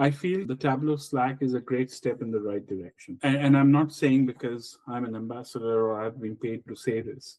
I feel the Tableau Slack is a great step in the right direction. And I'm not saying because I'm an ambassador or I've been paid to say this.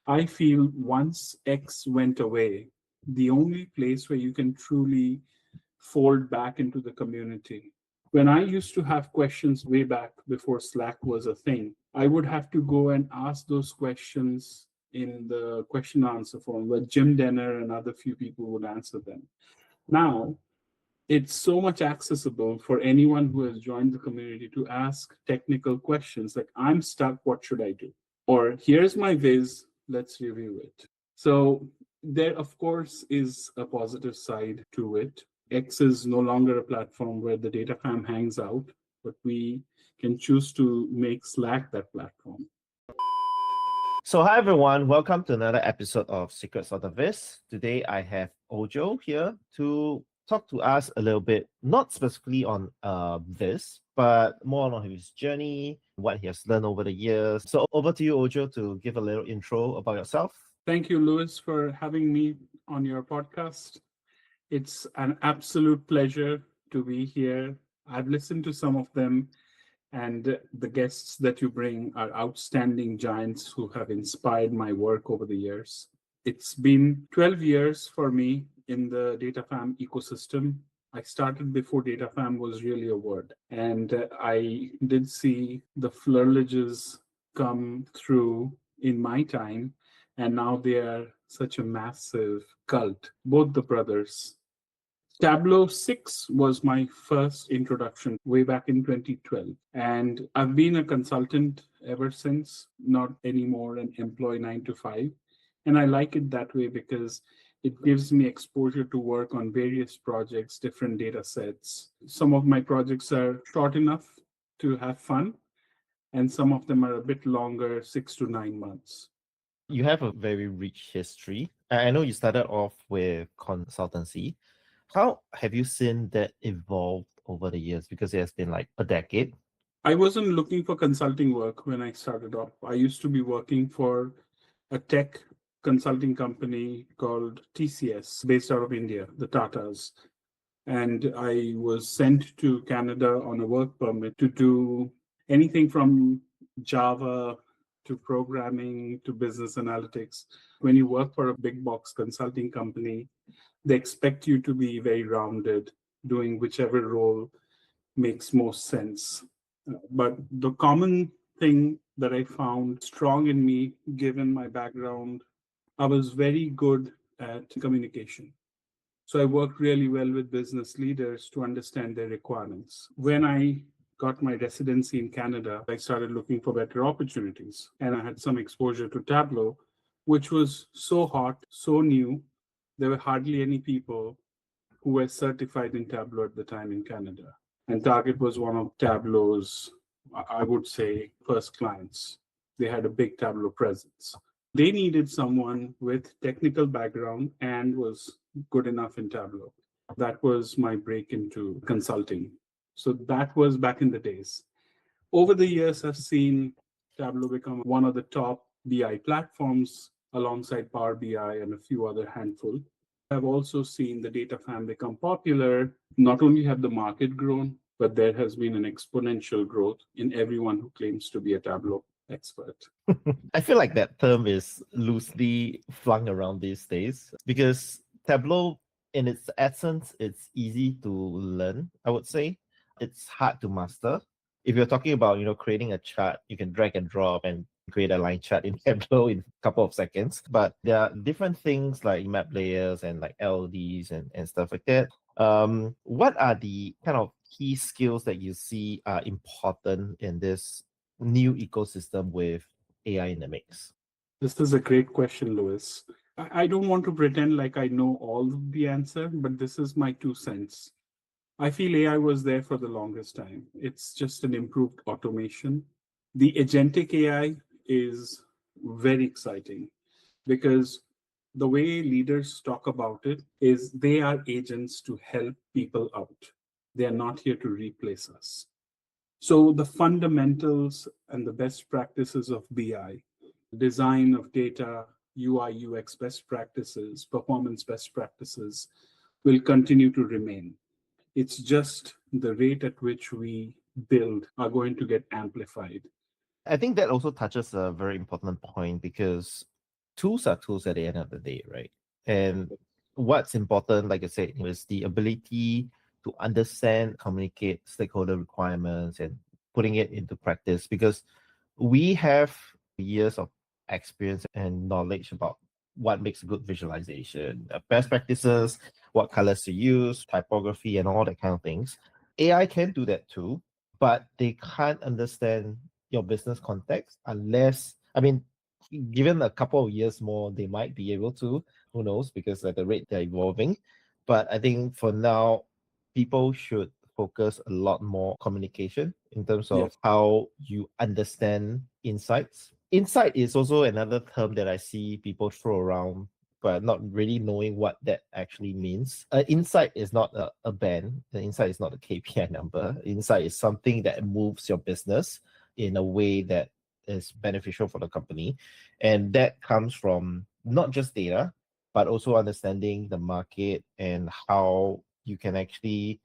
I feel once X went away, the only place where you can truly fold back into the community. When I used to have questions way back before Slack was a thing, I would have to go and ask those questions in the question answer form where Jim Denner and other few people would answer them. Now, it's so much accessible for anyone who has joined the community to ask technical questions like, I'm stuck, what should I do? Or here's my viz, let's review it. So there, of course, is a positive side to it. X is no longer a platform where the DataFam hangs out, but we can choose to make Slack that platform. So hi everyone, welcome to another episode of Secrets of the Viz. Today I have Ojo here to talk to us a little bit, not specifically on Viz, but more on his journey, what he has learned over the years. So over to you, Ojo, to give a little intro about yourself. Thank you, Louis, for having me on your podcast. It's an absolute pleasure to be here. I've listened to some of them, and the guests that you bring are outstanding giants who have inspired my work over the years. It's been 12 years for me in the DataFam ecosystem. I started before DataFam was really a word, and I did see the flurlages come through in my time, and now they are such a massive cult, both the brothers. Tableau 6 was my first introduction way back in 2012. And I've been a consultant ever since, not anymore an employee 9 to 5. And I like it that way because it gives me exposure to work on various projects, different data sets. Some of my projects are short enough to have fun, and some of them are a bit longer, 6 to 9 months. You have a very rich history. I know you started off with consultancy. How have you seen that evolve over the years? Because it has been like a decade. I wasn't looking for consulting work when I started off. I used to be working for a tech consulting company called TCS, based out of India, the Tatas. And I was sent to Canada on a work permit to do anything from Java to programming to business analytics. When you work for a big box consulting company, they expect you to be very rounded, doing whichever role makes most sense. But the common thing that I found strong in me, given my background, I was very good at communication. So I worked really well with business leaders to understand their requirements. When I got my residency in Canada, I started looking for better opportunities. And I had some exposure to Tableau, which was so hot, so new. There were hardly any people who were certified in Tableau at the time in Canada. And Target was one of Tableau's, I would say, first clients. They had a big Tableau presence. They needed someone with technical background and was good enough in Tableau. That was my break into consulting. So that was back in the days. Over the years, I've seen Tableau become one of the top BI platforms alongside Power BI and a few other handful. I've also seen the DataFam become popular. Not only have the market grown, but there has been an exponential growth in everyone who claims to be a Tableau expert. I feel like that term is loosely flung around these days because Tableau, in its essence, it's easy to learn, I would say. It's hard to master. If you're talking about, creating a chart, you can drag and drop and create a line chart in Tableau in a couple of seconds. But there are different things like map layers and like LDs and stuff like that. What are the kind of key skills that you see are important in this new ecosystem with AI in the mix? This is a great question, Louis. I don't want to pretend like I know all of the answer, but this is my 2 cents. I feel AI was there for the longest time. It's just an improved automation. The agentic AI is very exciting because the way leaders talk about it is they are agents to help people out. They are not here to replace us. So the fundamentals and the best practices of BI, design of data, UI, UX best practices, performance best practices will continue to remain. It's just the rate at which we build are going to get amplified. I think that also touches a very important point because tools are tools at the end of the day, right? And what's important, like I said, is the ability to understand, communicate stakeholder requirements and putting it into practice because we have years of experience and knowledge about what makes a good visualization, best practices, what colors to use, typography, and all that kind of things. AI can do that too, but they can't understand your business context unless, I mean, given a couple of years more, they might be able to, who knows, because at the rate they're evolving. But I think for now, people should focus a lot more communication in terms of Yes. how you understand insights. Insight is also another term that I see people throw around, but not really knowing what that actually means. Insight is not a band. The insight is not a KPI number. Insight is something that moves your business in a way that is beneficial for the company. And that comes from not just data, but also understanding the market and how you can actually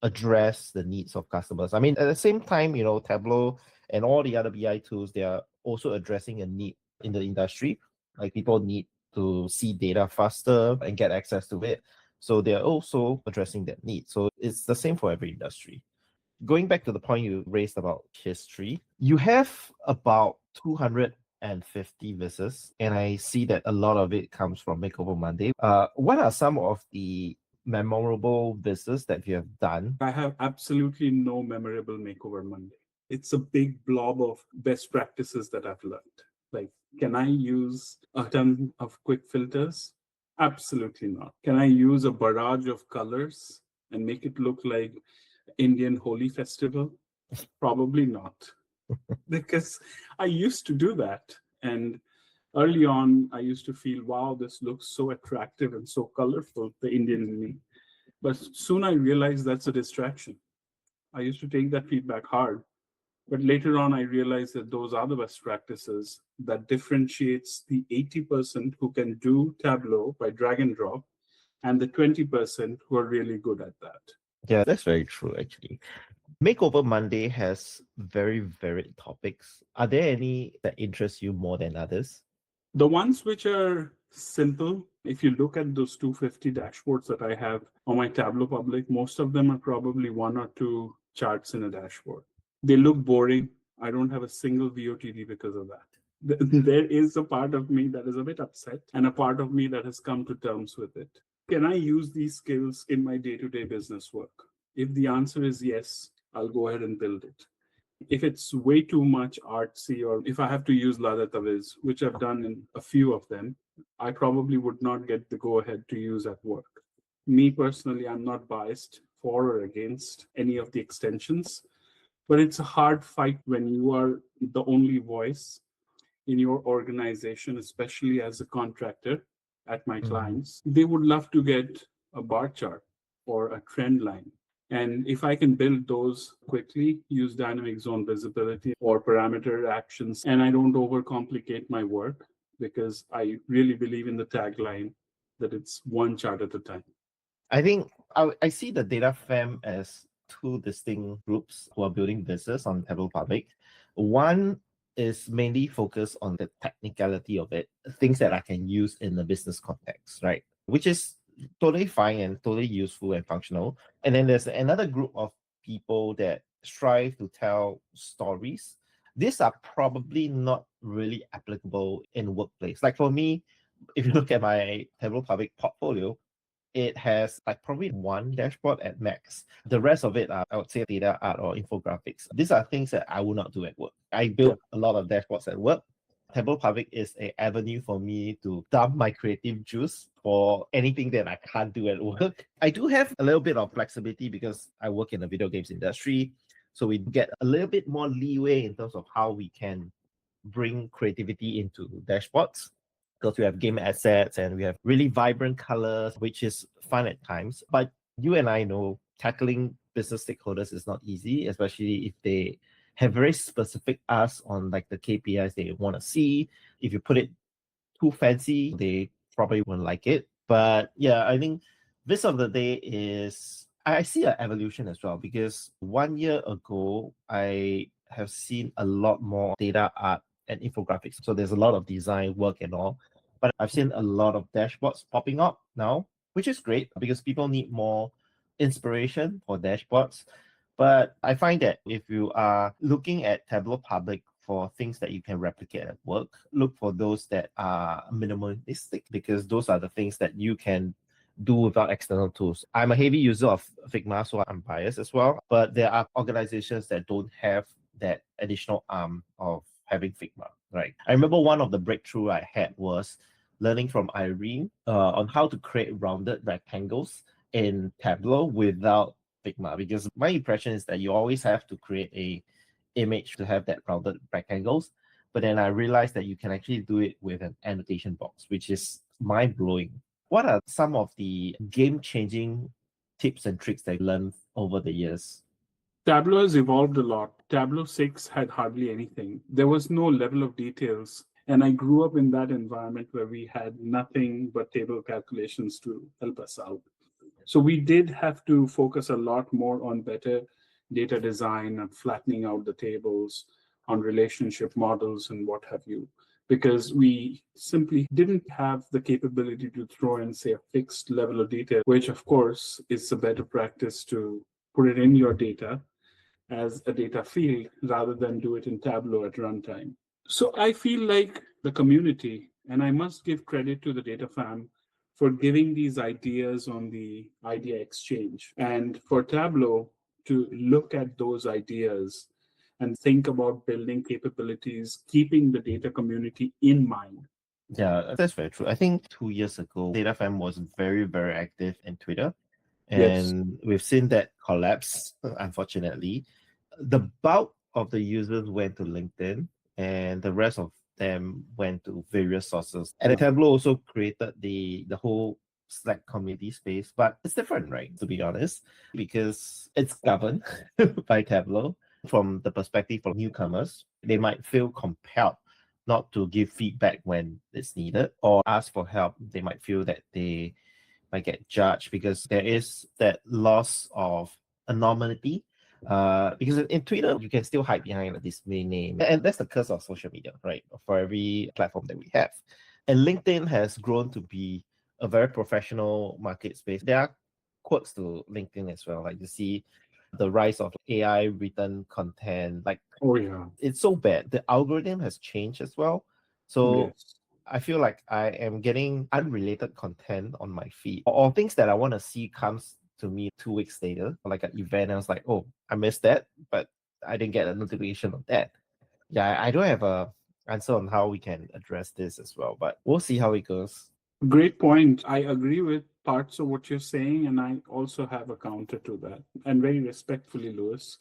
address the needs of customers. I mean, at the same time, Tableau and all the other BI tools, they are also addressing a need in the industry. Like people need to see data faster and get access to it. So they're also addressing that need. So it's the same for every industry. Going back to the point you raised about history, you have about 250 vizzes, and I see that a lot of it comes from Makeover Monday. What are some of the memorable vizzes that you have done? I have absolutely no memorable Makeover Monday. It's a big blob of best practices that I've learned. Like, can I use a ton of quick filters? Absolutely not. Can I use a barrage of colors and make it look like Indian Holi festival? Probably not. Because I used to do that. And early on, I used to feel, wow, this looks so attractive and so colorful, the Indian in me. But soon I realized that's a distraction. I used to take that feedback hard. But later on, I realized that those are the best practices that differentiates the 80% who can do Tableau by drag and drop and the 20% who are really good at that. Yeah, that's very true, actually. Makeover Monday has very varied topics. Are there any that interest you more than others? The ones which are simple, if you look at those 250 dashboards that I have on my Tableau public, most of them are probably one or two charts in a dashboard. They look boring. I don't have a single VOTD because of that. There is a part of me that is a bit upset and a part of me that has come to terms with it. Can I use these skills in my day-to-day business work? If the answer is yes, I'll go ahead and build it. If it's way too much artsy, or if I have to use Viz, which I've done in a few of them, I probably would not get the go ahead to use at work. Me personally, I'm not biased for or against any of the extensions, but it's a hard fight when you are the only voice in your organization, especially as a contractor at my clients. They would love to get a bar chart or a trend line. And if I can build those quickly, use dynamic zone visibility or parameter actions, and I don't overcomplicate my work, because I really believe in the tagline that it's one chart at a time. I think I see the DataFam as two distinct groups who are building business on Tableau Public. One is mainly focused on the technicality of it, things that I can use in the business context, right? Which is totally fine and totally useful and functional. And then there's another group of people that strive to tell stories. These are probably not really applicable in workplace. Like for me, if you look at my Tableau Public portfolio, it has like probably one dashboard at max. The rest of it are, I would say, data, art, or infographics. These are things that I will not do at work. I build a lot of dashboards at work. Tableau Public is an avenue for me to dump my creative juice for anything that I can't do at work. I do have a little bit of flexibility because I work in the video games industry. So we get a little bit more leeway in terms of how we can bring creativity into dashboards, because we have game assets and we have really vibrant colors, which is fun at times. But you and I know tackling business stakeholders is not easy, especially if they have very specific asks on like the KPIs they want to see. If you put it too fancy, they probably won't like it. But yeah, I think this of the day is I see an evolution as well because 1 year ago, I have seen a lot more data art and infographics. So there's a lot of design work and all, but I've seen a lot of dashboards popping up now, which is great because people need more inspiration for dashboards. But I find that if you are looking at Tableau Public for things that you can replicate at work, look for those that are minimalistic because those are the things that you can do without external tools. I'm a heavy user of Figma, so I'm biased as well. But there are organizations that don't have that additional arm of having Figma, right? I remember one of the breakthrough I had was learning from Irene on how to create rounded rectangles in Tableau without Figma, because my impression is that you always have to create a image to have that rounded rectangles. But then I realized that you can actually do it with an annotation box, which is mind blowing. What are some of the game-changing tips and tricks that you learned over the years? Tableau has evolved a lot. Tableau 6 had hardly anything. There was no level of details. And I grew up in that environment where we had nothing but table calculations to help us out. So we did have to focus a lot more on better data design and flattening out the tables, on relationship models and what have you, because we simply didn't have the capability to throw in, say, a fixed level of detail, which of course is a better practice to put it in your data as a data field rather than do it in Tableau at runtime. So I feel like the community, and I must give credit to the DataFam for giving these ideas on the idea exchange, and for Tableau to look at those ideas and think about building capabilities, keeping the data community in mind. Yeah, that's very true. I think 2 years ago, DataFam was very, very active in Twitter, Yes. and we've seen that collapse, unfortunately. The bulk of the users went to LinkedIn, and the rest of them went to various sources. And Tableau also created the whole Slack community space, but it's different, right? To be honest, because it's governed by Tableau. From the perspective of newcomers, they might feel compelled not to give feedback when it's needed or ask for help. They might feel that they might get judged because there is that loss of anonymity. Because in Twitter, you can still hide behind a display name. And that's the curse of social media, right? For every platform that we have. And LinkedIn has grown to be a very professional market space. There are quirks to LinkedIn as well. Like you see the rise of AI written content. Like, Oh, yeah. it's so bad. The algorithm has changed as well. So Yes. I feel like I am getting unrelated content on my feed or things that I want to see comes to me 2 weeks later, like an event. I was like, oh, I missed that, but I didn't get a notification of that. Yeah, I don't have a answer on how we can address this as well, but we'll see how it goes. Great point. I agree with parts of what you're saying, and I also have a counter to that. And very respectfully, Lewis,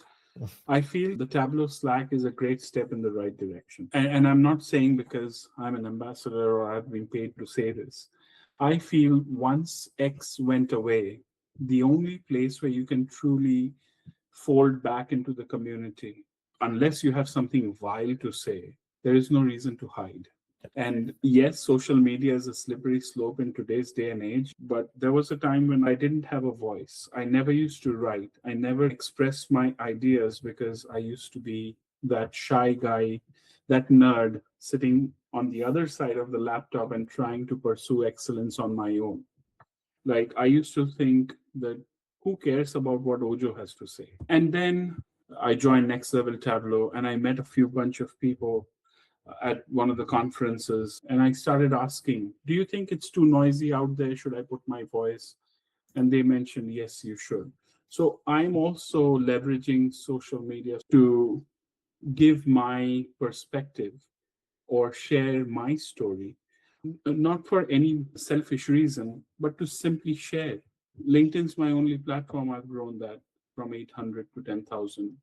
I feel the Tableau Slack is a great step in the right direction. And I'm not saying because I'm an ambassador or I've been paid to say this. I feel once X went away, the only place where you can truly fold back into the community, unless you have something vile to say, there is no reason to hide. And yes, social media is a slippery slope in today's day and age, but there was a time when I didn't have a voice. I never used to write. I never expressed my ideas because I used to be that shy guy, that nerd sitting on the other side of the laptop and trying to pursue excellence on my own. Like I used to think that who cares about what Ojo has to say? And then I joined Next Level Tableau and I met a few bunch of people at one of the conferences and I started asking, do you think it's too noisy out there? Should I put my voice? And they mentioned, yes, you should. So I'm also leveraging social media to give my perspective or share my story, not for any selfish reason, but to simply share. LinkedIn's my only platform. I've grown that from 800 to 10,000.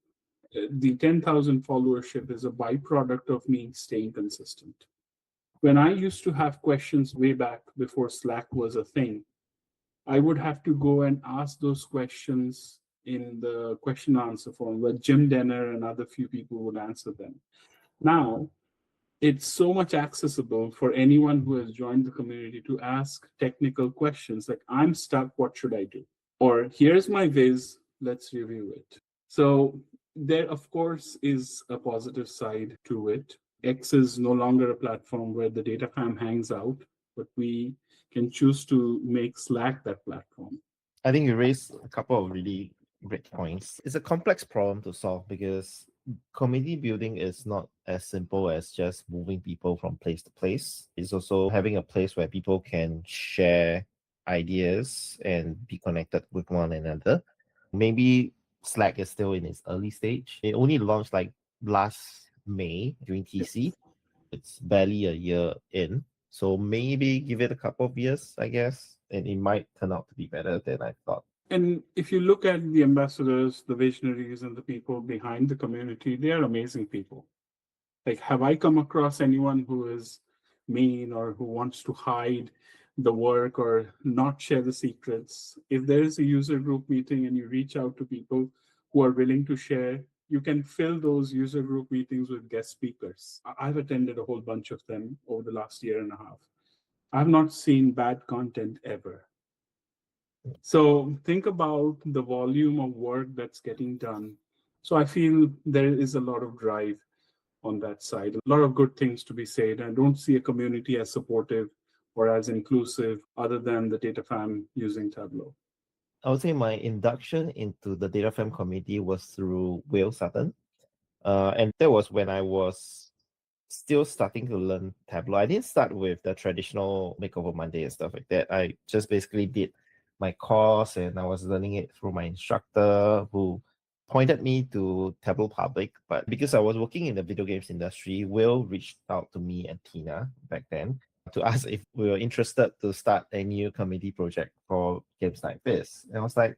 The 10,000 followership is a byproduct of me staying consistent. When I used to have questions way back before Slack was a thing, I would have to go and ask those questions in the question answer form where Jim Denner and other few people would answer them. Now, it's so much accessible for anyone who has joined the community to ask technical questions like, I'm stuck, what should I do? Or here's my viz, let's review it. So there, of course, is a positive side to it. X is no longer a platform where the DataFam hangs out, but we can choose to make Slack that platform. I think you raised a couple of really great points. It's a complex problem to solve because community building is not as simple as just moving people from place to place. It's also having a place where people can share ideas and be connected with one another. Maybe Slack is still in its early stage. It only launched like last May during TC. It's barely a year in. So maybe give it a couple of years, I guess, and it might turn out to be better than I thought. And if you look at the ambassadors, the visionaries, and the people behind the community, they are amazing people. Like, have I come across anyone who is mean or who wants to hide the work or not share the secrets? If there is a user group meeting and you reach out to people who are willing to share, you can fill those user group meetings with guest speakers. I've attended a whole bunch of them over the last year and a half. I've not seen bad content ever. So think about the volume of work that's getting done. So I feel there is a lot of drive on that side, a lot of good things to be said. I don't see a community as supportive or as inclusive other than the DataFam using Tableau. I would say my induction into the DataFam community was through Will Sutton. And that was when I was still starting to learn Tableau. I didn't start with the traditional Makeover Monday and stuff like that. I just basically did my course and I was learning it through my instructor who pointed me to Tableau Public. But because I was working in the video games industry, Will reached out to me and Tina back then to ask if we were interested to start a new community project for games like this. And I was like,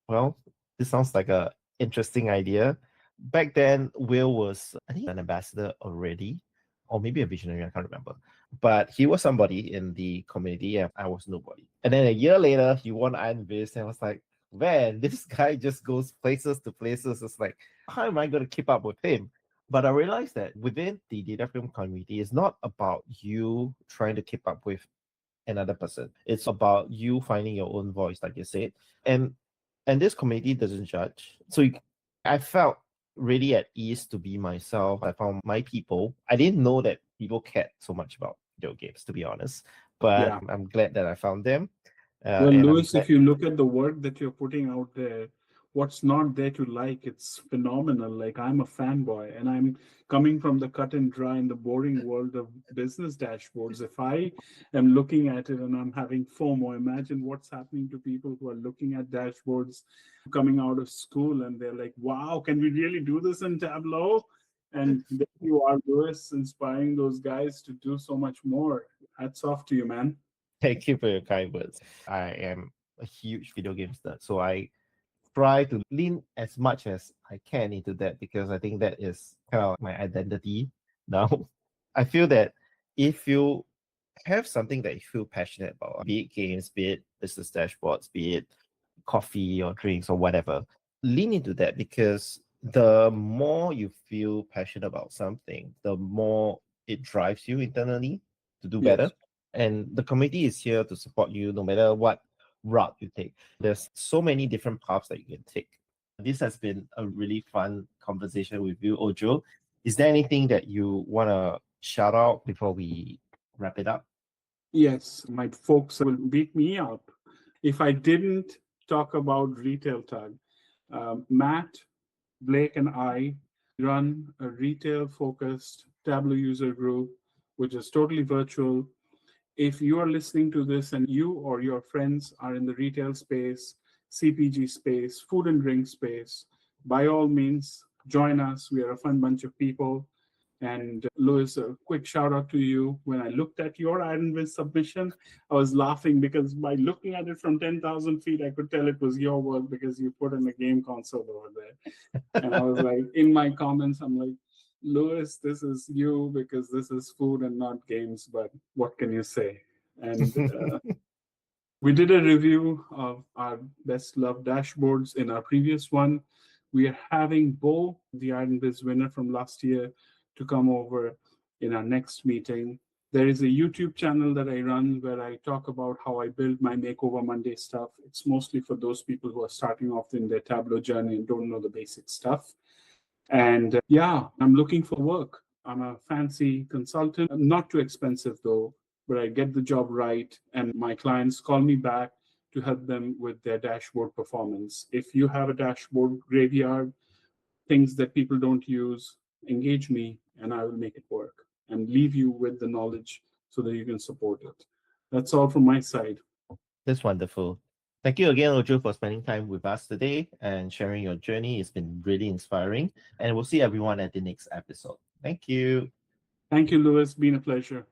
well, this sounds like a interesting idea. Back then, Will was, I think, an ambassador already, or maybe a visionary, I can't remember. But he was somebody in the community, and I was nobody. And then a year later, he won Iron Viz, and I was like, man, this guy just goes places to places. It's like, how am I going to keep up with him? But I realized that within the DataFilm community, it's not about you trying to keep up with another person. It's about you finding your own voice, like you said. And this community doesn't judge. So I felt really at ease to be myself. I found my people. I didn't know that people cared so much about video games, to be honest. But Yeah. I'm glad that I found them. Well, And Louis, if you look at the work that you're putting out there, what's not there to like? It's phenomenal. Like, I'm a fanboy and I'm coming from the cut and dry and the boring world of business dashboards. If I am looking at it and I'm having FOMO, imagine what's happening to people who are looking at dashboards coming out of school and they're like, wow, can we really do this in Tableau? And there you are, Louis, inspiring those guys to do so much more. Hats off to you, man. Thank you for your kind words. I am a huge video games nerd, so I try to lean as much as I can into that because I think that is kind of my identity now. I feel that if you have something that you feel passionate about, be it games, be it business dashboards, be it coffee or drinks or whatever, lean into that because the more you feel passionate about something, the more it drives you internally to do better. Yes. And the community is here to support you no matter what route you take. There's so many different paths that you can take. This has been a really fun conversation with you, Ojo. Is there anything that you want to shout out before we wrap it up? Yes, my folks will beat me up if I didn't talk about Retail Tug. Matt, Blake, and I run a retail-focused Tableau user group, which is totally virtual. If you are listening to this and you or your friends are in the retail space, CPG space, food and drink space, by all means, join us. We are a fun bunch of people. And Louis, a quick shout out to you. When I looked at your Iron Viz submission, I was laughing because by looking at it from 10,000 feet, I could tell it was your work because you put in a game console over there. And I was like, in my comments, I'm like, Louis, this is you because this is food and not games, but what can you say? And we did a review of our best loved dashboards in our previous one. We are having Bo, the Iron Biz winner from last year, to come over in our next meeting. There is a YouTube channel that I run where I talk about how I build my Makeover Monday stuff. It's mostly for those people who are starting off in their Tableau journey and don't know the basic stuff. And yeah, I'm looking for work. I'm a fancy consultant, not too expensive though, but I get the job right, and my clients call me back to help them with their dashboard performance. If you have a dashboard graveyard, things that people don't use, engage me and I will make it work and leave you with the knowledge so that you can support it. That's all from my side. That's wonderful. Thank you again, Ojo, for spending time with us today and sharing your journey. It's been really inspiring. And we'll see everyone at the next episode. Thank you. Thank you, Louis. Been a pleasure.